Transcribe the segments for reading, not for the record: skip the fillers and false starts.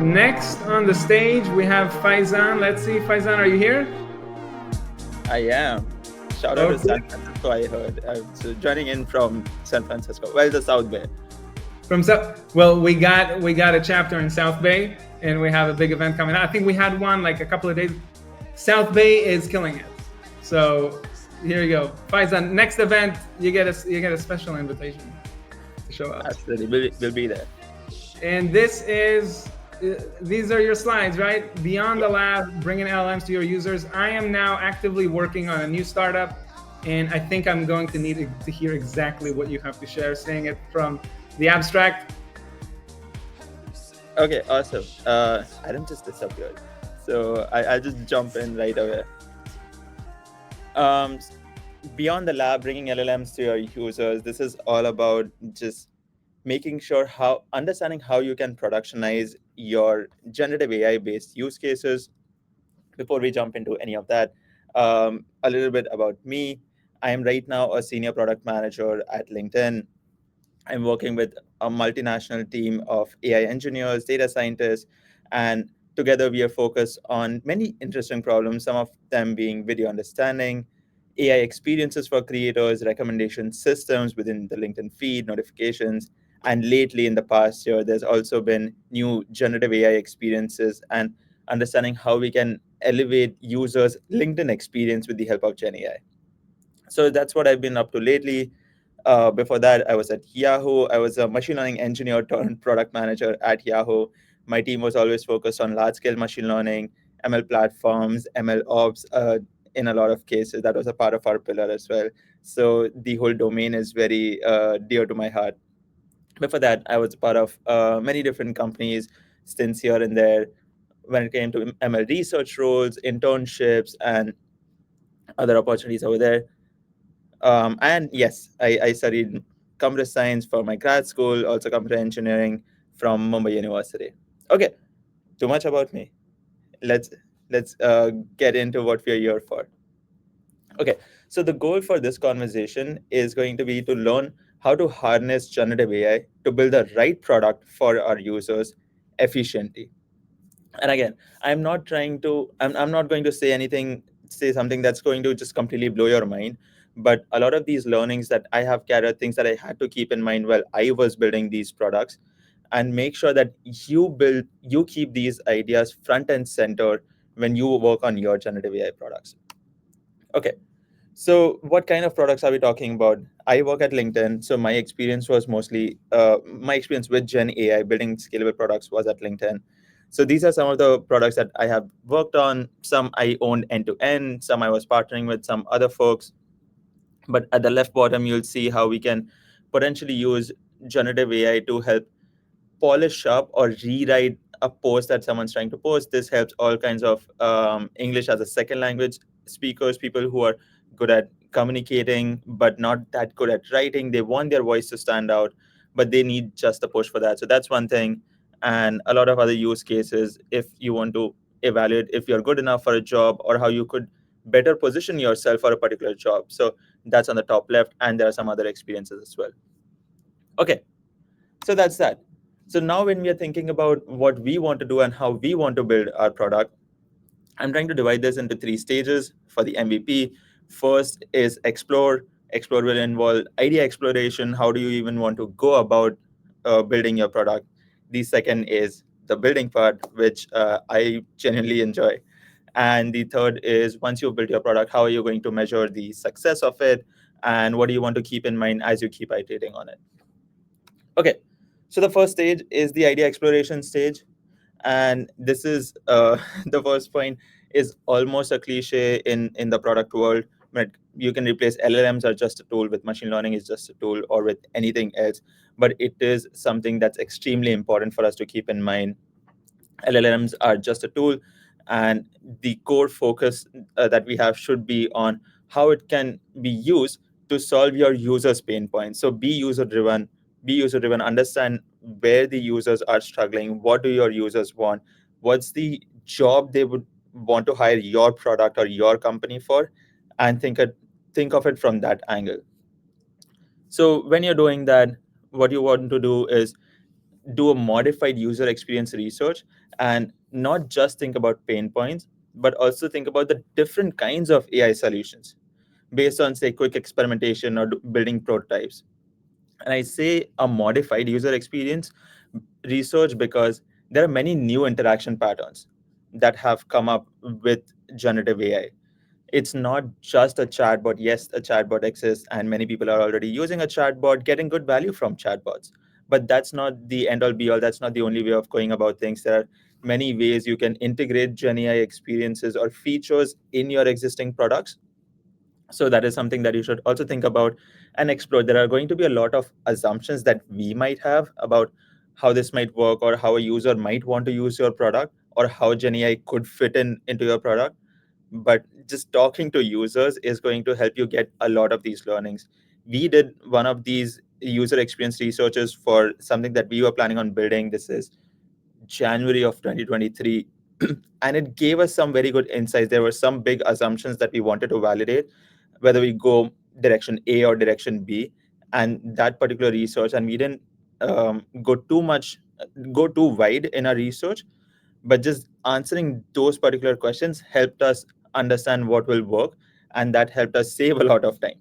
Next on the stage, we have Faizaan. Let's see, Faizaan, are you here? I am. Shout out to Okay. San Francisco, I heard. So joining in from San Francisco. Well, the South Bay. From well, we got a chapter in South Bay, and we have a big event coming out. I think we had one like a couple of days. South Bay is killing it. So here you go, Faizaan. Next event, you get a special invitation to show up. Absolutely. We'll be there. And these are your slides, right? Beyond the lab, bringing LLMs to your users. I am now actively working on a new startup, and I think I'm going to need to hear exactly what you have to share, saying it from the abstract. Okay, awesome. Adam just disappeared. So I'll just jump in right away. Um, Beyond the lab, bringing LLMs to your users, this is all about just making sure understanding how you can productionize your generative AI based use cases. Before we jump into any of that, a little bit about me. I am right now a senior product manager at LinkedIn. I'm working with a multinational team of AI engineers, data scientists, and together we are focused on many interesting problems, some of them being video understanding, AI experiences for creators, recommendation systems within the LinkedIn feed, notifications, and lately in the past year, there's also been new generative AI experiences and understanding how we can elevate users' LinkedIn experience with the help of Gen AI. So that's what I've been up to lately. Before that, I was at Yahoo. I was a machine learning engineer turned product manager at Yahoo. My team was always focused on large scale machine learning, ML platforms, ML ops. In a lot of cases, that was a part of our pillar as well. So the whole domain is very dear to my heart. Before that, I was a part of many different companies, stints here and there. When it came to ML research roles, internships, and other opportunities over there. And yes, I studied computer science for my grad school, also computer engineering from Mumbai University. Okay, too much about me. Let's let's get into what we're here for. Okay, so the goal for this conversation is going to be to learn how to harness generative AI to build the right product for our users efficiently. And again, I'm not going to say something that's going to just completely blow your mind, but a lot of these learnings that I have carried, things that I had to keep in mind while I was building these products, and make sure that you keep these ideas front and center when you work on your generative AI products. Okay, so what kind of products are we talking about? I work at LinkedIn, so my experience was mostly my experience with Gen AI building scalable products was at LinkedIn. So these are some of the products that I have worked on. Some I owned end to end, some I was partnering with some other folks. But at the left bottom, you'll see how we can potentially use generative AI to help polish up or rewrite a post that someone's trying to post. This helps all kinds of English as a second language speakers, people who are good at communicating but not that good at writing. They want their voice to stand out, but they need just a push for that. So that's one thing. And a lot of other use cases if you want to evaluate if you're good enough for a job or how you could better position yourself for a particular job. So that's on the top left, and there are some other experiences as well. Okay, so that's that. So now when we are thinking about what we want to do and how we want to build our product, I'm trying to divide this into three stages for the MVP. First is explore. Explore will involve idea exploration. How do you even want to go about building your product? The second is the building part, which I genuinely enjoy. And the third is once you've built your product, how are you going to measure the success of it? And what do you want to keep in mind as you keep iterating on it? Okay, so the first stage is the idea exploration stage, and this is the first point is almost a cliche in the product world. But you can replace LLMs are just a tool with machine learning is just a tool or with anything else, but it is something that's extremely important for us to keep in mind. LLMs are just a tool, and the core focus that we have should be on how it can be used to solve your users' pain points. So be user driven, understand where the users are struggling, what do your users want, what's the job they would want to hire your product or your company for, and think of it from that angle. So when you're doing that, what you want to do is do a modified user experience research and not just think about pain points, but also think about the different kinds of AI solutions based on, say, quick experimentation or building prototypes. And I say a modified user experience research because there are many new interaction patterns that have come up with generative AI. It's not just a chatbot. Yes, a chatbot exists, and many people are already using a chatbot, getting good value from chatbots. But that's not the end all be all. That's not the only way of going about things. There are many ways you can integrate Gen AI experiences or features in your existing products. So that is something that you should also think about and explore. There are going to be a lot of assumptions that we might have about how this might work, or how a user might want to use your product, or how Gen AI could fit in into your product. But just talking to users is going to help you get a lot of these learnings. We did one of these user experience researches for something that we were planning on building. This is January of 2023. And it gave us some very good insights. There were some big assumptions that we wanted to validate, whether we go direction A or direction B. And that particular research, and we didn't go too wide in our research, but just answering those particular questions helped us understand what will work, and that helped us save a lot of time.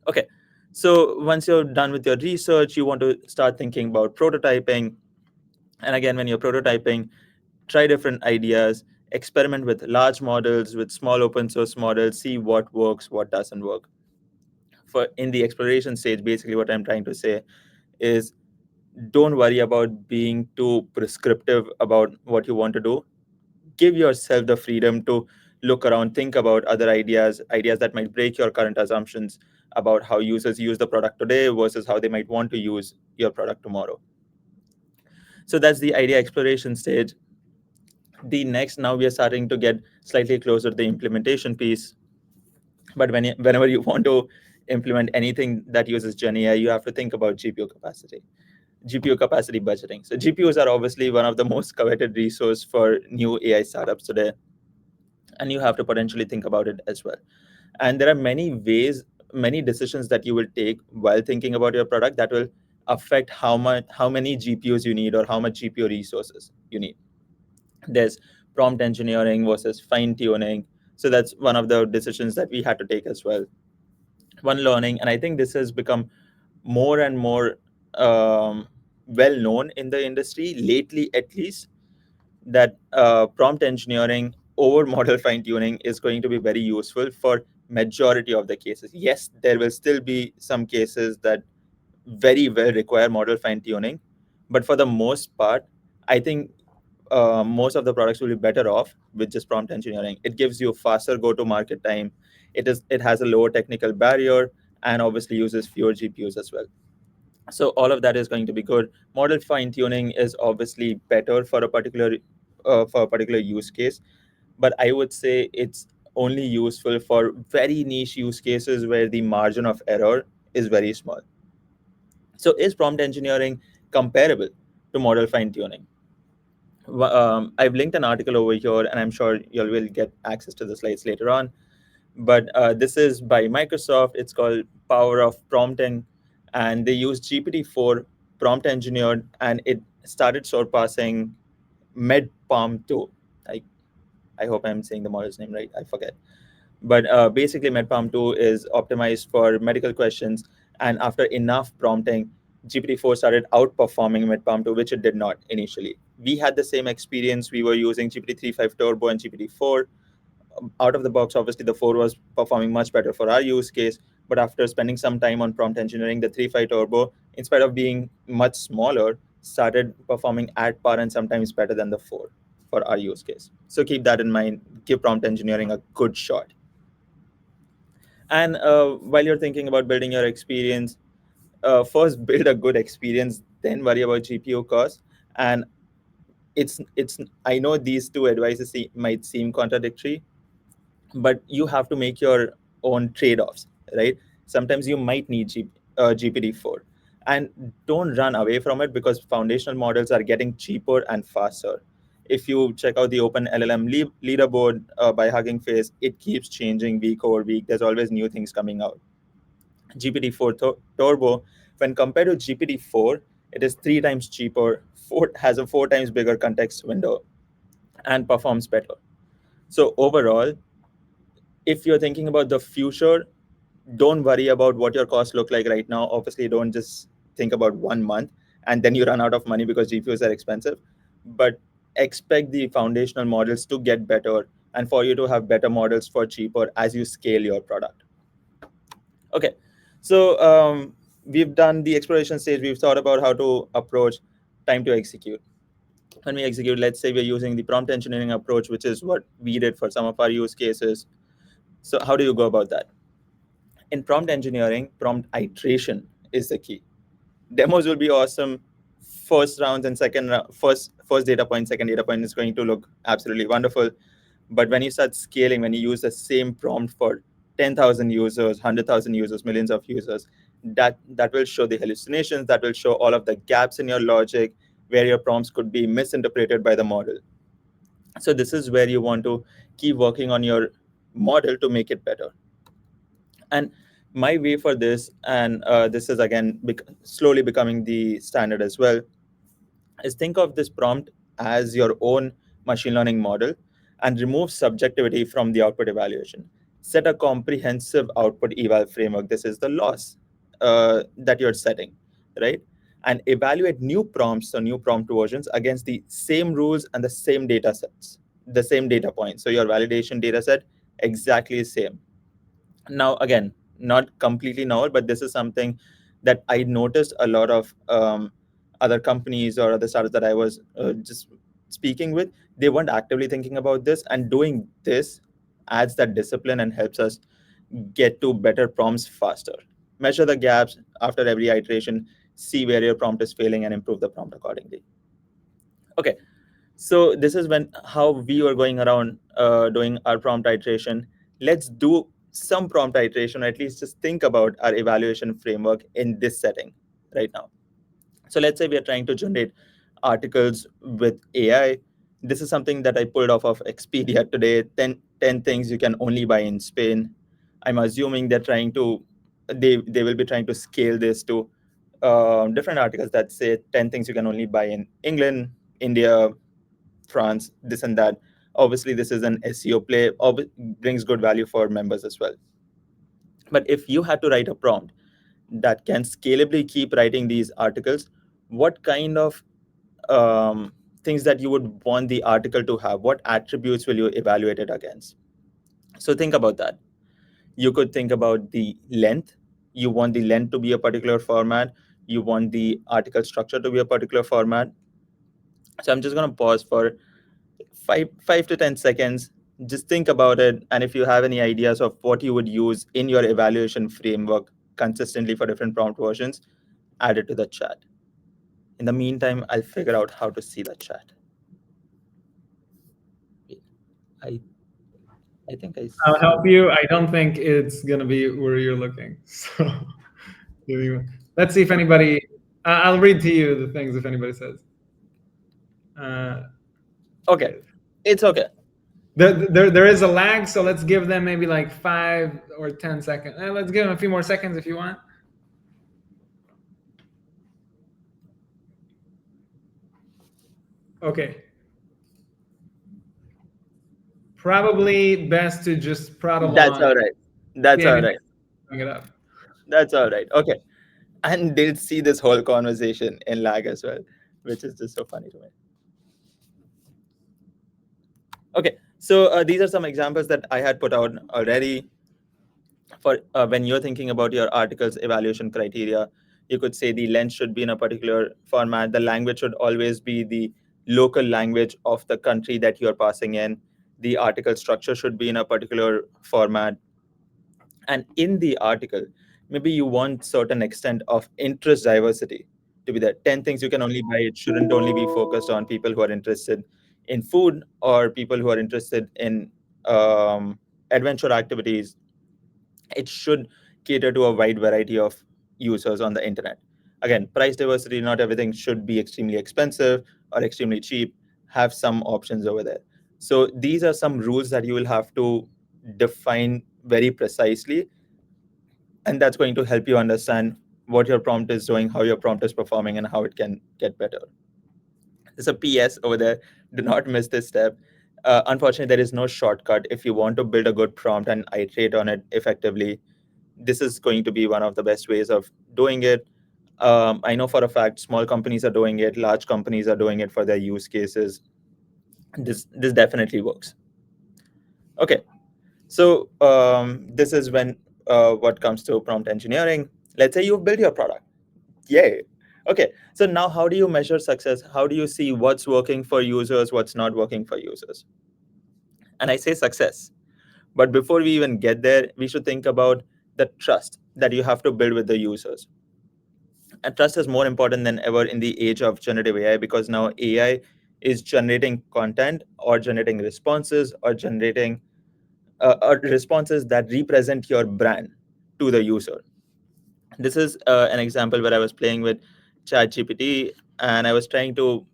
Okay, so once you're done with your research, you want to start thinking about prototyping. And again, when you're prototyping, try different ideas, experiment with large models, with small open source models, see what works, what doesn't work. For in the exploration stage, basically what I'm trying to say is, don't worry about being too prescriptive about what you want to do. Give yourself the freedom to look around, think about other ideas that might break your current assumptions about how users use the product today versus how they might want to use your product tomorrow. So that's the idea exploration stage. The next, now we are starting to get slightly closer to the implementation piece. But whenever you want to implement anything that uses Gen AI, you have to think about GPU capacity budgeting. So GPUs are obviously one of the most coveted resource for new AI startups today, and you have to potentially think about it as well. And there are many ways, many decisions that you will take while thinking about your product that will affect how many GPUs you need, or how much GPU resources you need. There's prompt engineering versus fine tuning. So that's one of the decisions that we had to take as well. One learning, and I think this has become more and more well known in the industry lately, at least, that prompt engineering over model fine tuning is going to be very useful for majority of the cases. Yes, there will still be some cases that very well require model fine tuning, but for the most part, I think most of the products will be better off with just prompt engineering. It gives you faster go-to-market time. It has a lower technical barrier, and obviously uses fewer GPUs as well. So all of that is going to be good. Model fine-tuning is obviously better for a particular use case, but I would say it's only useful for very niche use cases where the margin of error is very small. So is prompt engineering comparable to model fine-tuning? I've linked an article over here, and I'm sure you will get access to the slides later on. But this is by Microsoft. It's called Power of Prompting, and they use GPT-4 prompt engineered, and it started surpassing MedPalm 2. I hope I'm saying the model's name right. I forget. But basically, MedPalm 2 is optimized for medical questions. And after enough prompting, GPT-4 started outperforming MedPalm 2, which it did not initially. We had the same experience. We were using GPT-3.5 Turbo and GPT-4. Out of the box, obviously, the 4 was performing much better for our use case. But after spending some time on prompt engineering, the 3.5 Turbo, in spite of being much smaller, started performing at par and sometimes better than the 4 for our use case. So keep that in mind. Give prompt engineering a good shot. And while you're thinking about building your experience, first build a good experience, then worry about GPU cost. And it's I know these two advices might seem contradictory, but you have to make your own trade-offs, right? Sometimes you might need GPT-4, and don't run away from it, because foundational models are getting cheaper and faster. If you check out the Open LLM leaderboard by Hugging Face, it keeps changing week over week. There's always new things coming out. GPT-4 Turbo, when compared to GPT-4, It is 3 times cheaper, has a 4 times bigger context window, and performs better. So overall, if you're thinking about the future, don't worry about what your costs look like right now. Obviously, don't just think about 1 month and then you run out of money because GPUs are expensive. But expect the foundational models to get better and for you to have better models for cheaper as you scale your product. Okay, so we've done the exploration stage. We've thought about how to approach time to execute. When we execute, let's say we're using the prompt engineering approach, which is what we did for some of our use cases. So how do you go about that? In prompt engineering, prompt iteration is the key. Demos will be awesome. First rounds and second round, first data point, second data point is going to look absolutely wonderful. But when you start scaling, when you use the same prompt for 10,000 users, 100,000 users, millions of users, that will show the hallucinations, that will show all of the gaps in your logic, where your prompts could be misinterpreted by the model. So this is where you want to keep working on your model to make it better. And my way for this, and this is again slowly becoming the standard as well, is think of this prompt as your own machine learning model and remove subjectivity from the output evaluation. Set a comprehensive output eval framework. This is the loss that you're setting, right? And evaluate new prompts or new prompt versions against the same rules and the same data sets, the same data points. So your validation data set exactly the same. Now, again, not completely novel, but this is something that I noticed a lot of other companies or other startups that I was just speaking with. They weren't actively thinking about this, and doing this adds that discipline and helps us get to better prompts faster. Measure the gaps after every iteration, see where your prompt is failing, and improve the prompt accordingly. Okay, so this is when how we were going around doing our prompt iteration. Let's do some prompt iteration, or at least just think about our evaluation framework in this setting right now. So let's say we are trying to generate articles with AI. This is something that I pulled off of Expedia today. 10 things you can only buy in Spain. I'm assuming they will be trying to scale this to different articles that say 10 things you can only buy in England, India, France, this and that. Obviously, this is an SEO play, brings good value for members as well. But if you had to write a prompt that can scalably keep writing these articles, what kind of things that you would want the article to have? What attributes will you evaluate it against? So think about that. You could think about the length. You want the length to be a particular format. You want the article structure to be a particular format. So I'm just going to pause for 5 to 10 seconds. Just think about it. And if you have any ideas of what you would use in your evaluation framework consistently for different prompt versions, add it to the chat. In the meantime, I'll figure out how to see the chat. I I think I I'll help you. I don't think it's gonna be where you're looking. So let's see if anybody. I'll read to you the things if anybody says. Okay, it's okay. There is a lag, so let's give them maybe like 5 or 10 seconds. Let's give them a few more seconds if you want. Okay. Probably best to just prod along. That's all right. That's all right. Bring it up. That's all right. Okay. And they'll see this whole conversation in lag as well, which is just so funny to me. Okay. So these are some examples that I had put out already. For when you're thinking about your article's evaluation criteria, you could say the length should be in a particular format. The language should always be the local language of the country that you're passing in. The article structure should be in a particular format. And in the article, maybe you want certain extent of interest diversity to be there. 10 things you can only buy. It shouldn't only be focused on people who are interested in food or people who are interested in adventure activities. It should cater to a wide variety of users on the internet. Again, price diversity, not everything should be extremely expensive or extremely cheap. Have some options over there. So these are some rules that you will have to define very precisely, and that's going to help you understand what your prompt is doing, how your prompt is performing, and how it can get better. There's a PS over there. Do not miss this step. Unfortunately, there is no shortcut. If you want to build a good prompt and iterate on it effectively, this is going to be one of the best ways of doing it. I know for a fact small companies are doing it, large companies are doing it for their use cases. This definitely works. Okay, so this is when what comes to prompt engineering. Let's say you've built your product. Yay. Okay, so now how do you measure success? How do you see what's working for users, what's not working for users? And I say success. But before we even get there, we should think about the trust that you have to build with the users. And trust is more important than ever in the age of generative AI, because now AI is generating content or generating responses or generating responses that represent your brand to the user. This is an example where I was playing with ChatGPT and I was trying to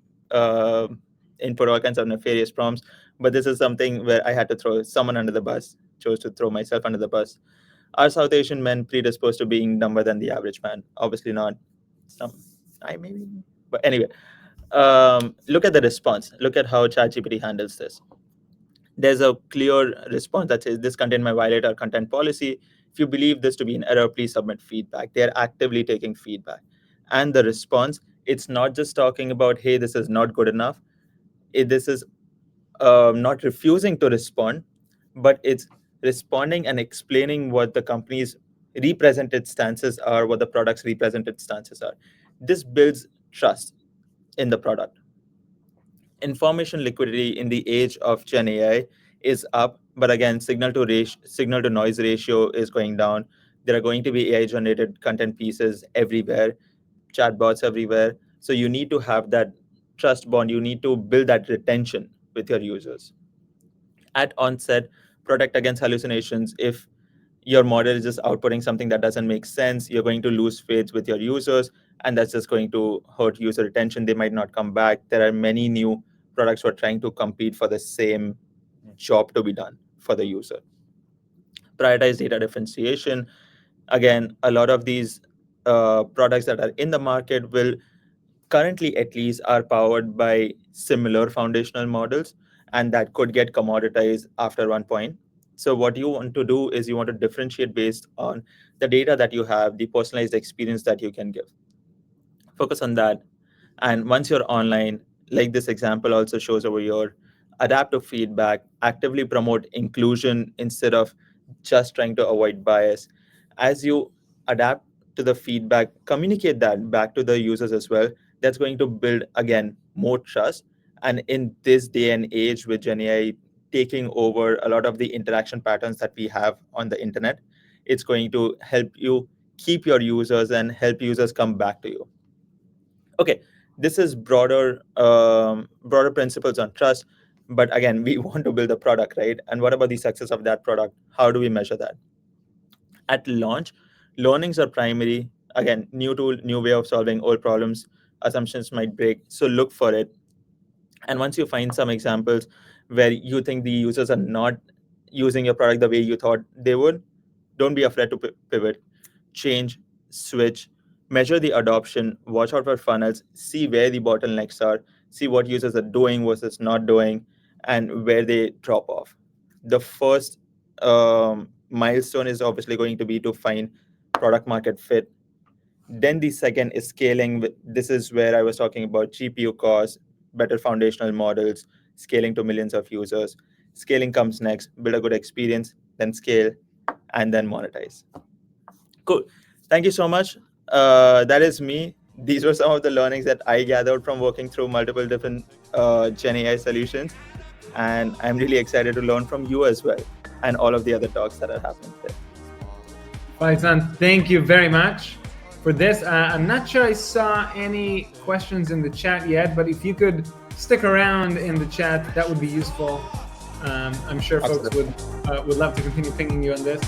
input all kinds of nefarious prompts. But this is something where I had to throw someone under the bus, chose to throw myself under the bus. Are South Asian men predisposed to being dumber than the average man? Obviously not. Some, I maybe. But anyway, look at the response. Look at how ChatGPT handles this. There's a clear response that says this content may violate our content policy. If you believe this to be an error, please submit feedback. They're actively taking feedback. And the response, it's not just talking about, hey, this is not good enough. This is not refusing to respond, but it's responding and explaining what the company's represented stances are, what the product's represented stances are. This builds trust in the product. Information liquidity in the age of Gen AI is up, but again, signal to noise ratio is going down. There are going to be AI generated content pieces everywhere, chatbots everywhere. So you need to have that trust bond. You need to build that retention with your users. At onset, protect against hallucinations. If your model is just outputting something that doesn't make sense, you're going to lose faith with your users, and that's just going to hurt user retention. They might not come back. There are many new products who are trying to compete for the same job to be done for the user. Prioritize data differentiation. Again, a lot of these products that are in the market will currently at least are powered by similar foundational models, and that could get commoditized after one point. So what you want to do is you want to differentiate based on the data that you have, the personalized experience that you can give. Focus on that. And once you're online, like this example also shows over here, adapt to feedback, actively promote inclusion instead of just trying to avoid bias. As you adapt to the feedback, communicate that back to the users as well. That's going to build, again, more trust. And in this day and age with Gen AI taking over a lot of the interaction patterns that we have on the internet, it's going to help you keep your users and help users come back to you. Okay, this is broader principles on trust, but again, we want to build a product, right? And what about the success of that product? How do we measure that? At launch, learnings are primary. Again, new tool, new way of solving old problems. Assumptions might break, so look for it. And once you find some examples where you think the users are not using your product the way you thought they would, don't be afraid to pivot, change, switch, measure the adoption, watch out for funnels, see where the bottlenecks are, see what users are doing versus not doing, and where they drop off. The first milestone is obviously going to be to find product market fit. Then the second is scaling. This is where I was talking about GPU costs, better foundational models, scaling to millions of users. Scaling comes next, build a good experience, then scale, and then monetize. Cool. Thank you so much. That is me. These were some of the learnings that I gathered from working through multiple different Gen AI solutions. And I'm really excited to learn from you as well and all of the other talks that are happening there. Faizaan, thank you very much for this. I'm not sure I saw any questions in the chat yet, but if you could stick around in the chat, that would be useful. I'm sure folks would love to continue pinging you on this.